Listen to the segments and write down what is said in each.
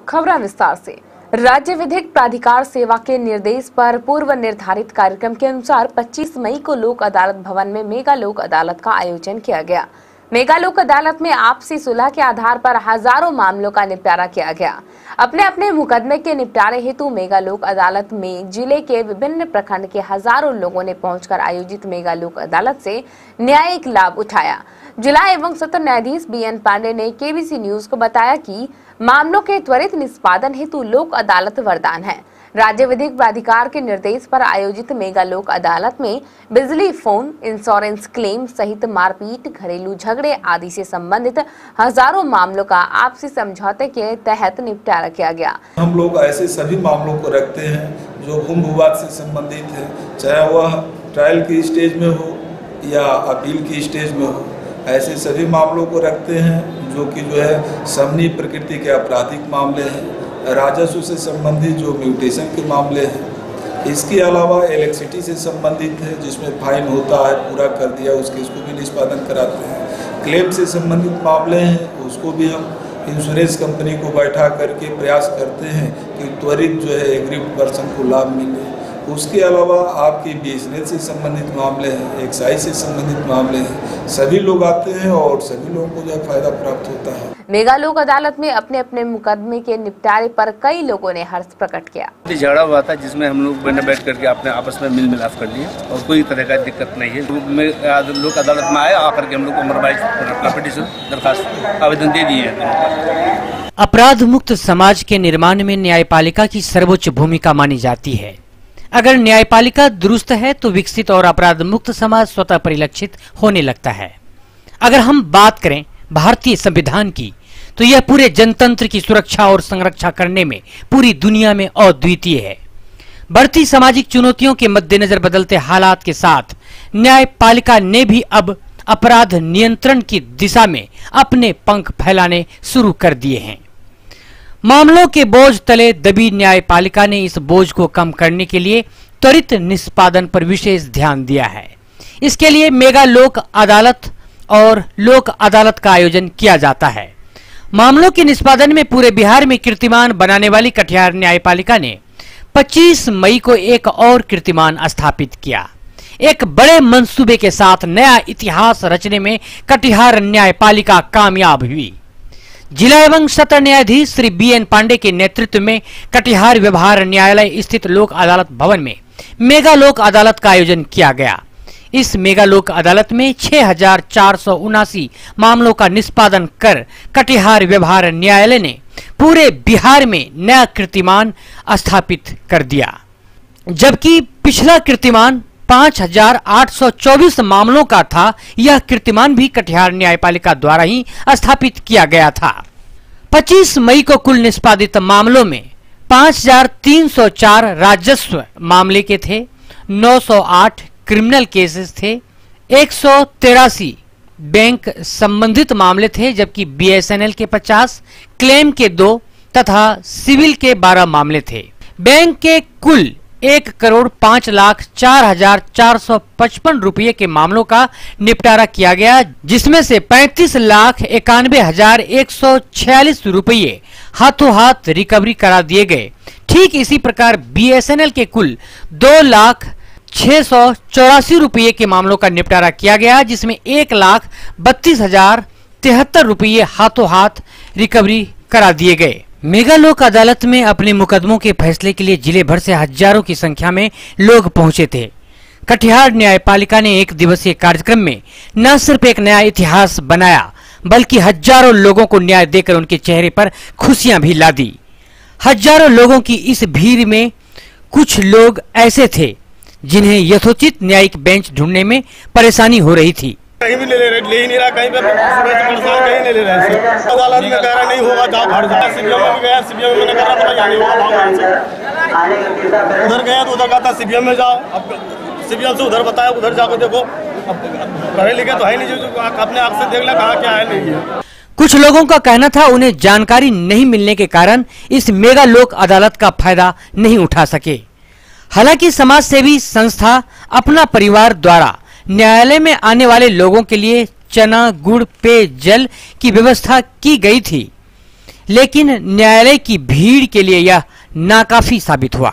खबरें विस्तार से। राज्य विधिक प्राधिकार सेवा के निर्देश पर पूर्व निर्धारित कार्यक्रम के अनुसार 25 मई को लोक अदालत भवन में मेगा लोक अदालत का आयोजन किया गया। मेगा लोक अदालत में आपसी सुलह के आधार पर हजारों मामलों का निपटारा किया गया। अपने अपने मुकदमे के निपटारे हेतु मेगा लोक अदालत में जिले के विभिन्न प्रखंड के हजारों लोगों ने पहुंचकर आयोजित मेगा लोक अदालत से न्यायिक लाभ उठाया। जिला एवं सत्र न्यायाधीश बीएन पांडे ने केबीसी न्यूज को बताया कि मामलों के त्वरित निष्पादन हेतु लोक अदालत वरदान है। राज्य विधिक प्राधिकार के निर्देश पर आयोजित मेगा लोक अदालत में बिजली, फोन, इंश्योरेंस क्लेम सहित मारपीट, घरेलू झगड़े आदि से संबंधित हजारों मामलों का आपसी समझौते के तहत निपटारा किया गया। हम लोग ऐसे सभी मामलों को रखते हैं जो भूमि विवाद से संबंधित है, चाहे वह ट्रायल की स्टेज में हो या अपील की स्टेज में हो। ऐसे सभी मामलों को रखते हैं जो कि समनीय प्रकृति के आपराधिक मामले हैं, राजस्व से संबंधित जो म्यूटेशन के मामले हैं। इसके अलावा इलेक्ट्रिसिटी से संबंधित है जिसमें फाइन होता है, पूरा कर दिया उसके इसको भी निष्पादन कराते हैं। क्लेम से संबंधित मामले हैं उसको भी हम इंश्योरेंस कंपनी को बैठा करके प्रयास करते हैं कि त्वरित एग्रीड पर्सन को लाभ मिले। उसके अलावा आपकी बीएसएनएल से संबंधित मामले हैं, एक्साइज से संबंधित मामले हैं, सभी लोग आते हैं और सभी लोगों को फायदा प्राप्त होता है। मेगा लोक अदालत में अपने अपने मुकदमे के निपटारे पर कई लोगों ने हर्ष प्रकट किया। झगड़ा हुआ था जिसमें हम लोग बैठ करके अपने आपस में मिल मिलाप कर लिए और कोई तरह का दिक्कत नहीं है। लोक अदालत में आए आकर के हम लोग को पिटीशन दरखास्त आवेदन दे दिए हैं। अपराध मुक्त समाज के निर्माण में न्यायपालिका की सर्वोच्च भूमिका मानी जाती है। अगर न्यायपालिका दुरुस्त है तो विकसित और अपराध मुक्त समाज स्वतः परिलक्षित होने लगता है। अगर हम बात करें भारतीय संविधान की तो यह पूरे जनतंत्र की सुरक्षा और संरक्षा करने में पूरी दुनिया में अद्वितीय है। बढ़ती सामाजिक चुनौतियों के मद्देनजर बदलते हालात के साथ न्यायपालिका ने भी अब अपराध नियंत्रण की दिशा में अपने पंख फैलाने शुरू कर दिए हैं। मामलों के बोझ तले दबी न्यायपालिका ने इस बोझ को कम करने के लिए त्वरित निष्पादन पर विशेष ध्यान दिया है। इसके लिए मेगा लोक अदालत और लोक अदालत का आयोजन किया जाता है। मामलों के निष्पादन में पूरे बिहार में कीर्तिमान बनाने वाली कटिहार न्यायपालिका ने 25 मई को एक और कीर्तिमान स्थापित किया। एक बड़े मंसूबे के साथ नया इतिहास रचने में कटिहार न्यायपालिका कामयाब हुई। जिला एवं सत्र न्यायाधीश श्री बीएन पांडे के नेतृत्व में कटिहार व्यवहार न्यायालय स्थित लोक अदालत भवन में मेगा लोक अदालत का आयोजन किया गया। इस मेगा लोक अदालत में 6479 मामलों का निष्पादन कर कटिहार व्यवहार न्यायालय ने पूरे बिहार में नया कीर्तिमान स्थापित कर दिया, जबकि पिछला कीर्तिमान 5824 मामलों का था। यह कीर्तिमान भी कटिहार न्यायपालिका द्वारा ही स्थापित किया गया था। 25 मई को कुल निष्पादित मामलों में 5304 राजस्व मामले के थे, 908 क्रिमिनल केसेस थे, 183 बैंक संबंधित मामले थे, जबकि बीएसएनएल के 50, क्लेम के 2 तथा सिविल के 12 मामले थे। बैंक के कुल 1,05,04,455 रुपये के मामलों का निपटारा किया गया, जिसमें से 35,91,146 रुपये हाथों हाथ रिकवरी करा दिए गए। ठीक इसी प्रकार बीएसएनएल के कुल 2,06,84 रुपये के मामलों का निपटारा किया गया, जिसमें 1,32,073 रुपये हाथों हाथ रिकवरी करा दिए गए। मेगा लोक अदालत में अपने मुकदमों के फैसले के लिए जिले भर से हजारों की संख्या में लोग पहुंचे थे। कटिहार न्यायपालिका ने एक दिवसीय कार्यक्रम में न सिर्फ एक नया इतिहास बनाया बल्कि हजारों लोगों को न्याय देकर उनके चेहरे पर खुशियां भी ला दी। हजारों लोगों की इस भीड़ में कुछ लोग ऐसे थे जिन्हें यथोचित न्यायिक बेंच ढूंढने में परेशानी हो रही थी। कहीं भी ले ही नहीं रहा, कहीं पे कहीं नहीं ले रहा है। अदालत में कह रहा नहीं होगा, जाओ घर जाओ। सीबीएम में भी गया, सीबीएम में कह रहा था यहाँ नहीं होगा, उधर गया तो उधर कहा था सीबीएम में जाओ। अब सीबीएम से उधर बताया, उधर जाकर देखो, अब पढ़े लिखे तो है नहीं, जो अपने आँख से देख ले कहा क्या है नहीं है। कुछ लोगों का कहना था उन्हें जानकारी नहीं मिलने के कारण इस मेगा लोक अदालत का फायदा नहीं उठा सके। हालांकि समाज सेवी संस्था अपना परिवार द्वारा न्यायालय में आने वाले लोगों के लिए चना, गुड़, पेय जल की व्यवस्था की गई थी, लेकिन न्यायालय की भीड़ के लिए यह नाकाफी साबित हुआ।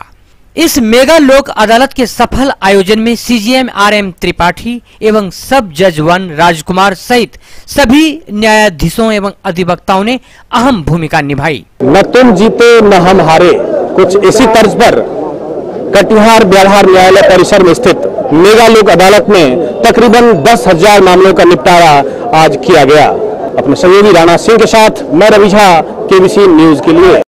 इस मेगा लोक अदालत के सफल आयोजन में सीजीएम RM त्रिपाठी एवं सब जज 1 राजकुमार सहित सभी न्यायाधीशों एवं अधिवक्ताओं ने अहम भूमिका निभाई। न तुम जीते न हम हारे, कुछ इसी तर्ज पर कटिहार व्यवहार न्यायालय परिसर में स्थित मेगा लोक अदालत में तकरीबन 10,000 मामलों का निपटारा आज किया गया। अपने सहयोगी राणा सिंह के साथ मैं रवि झा, KBC न्यूज के लिए।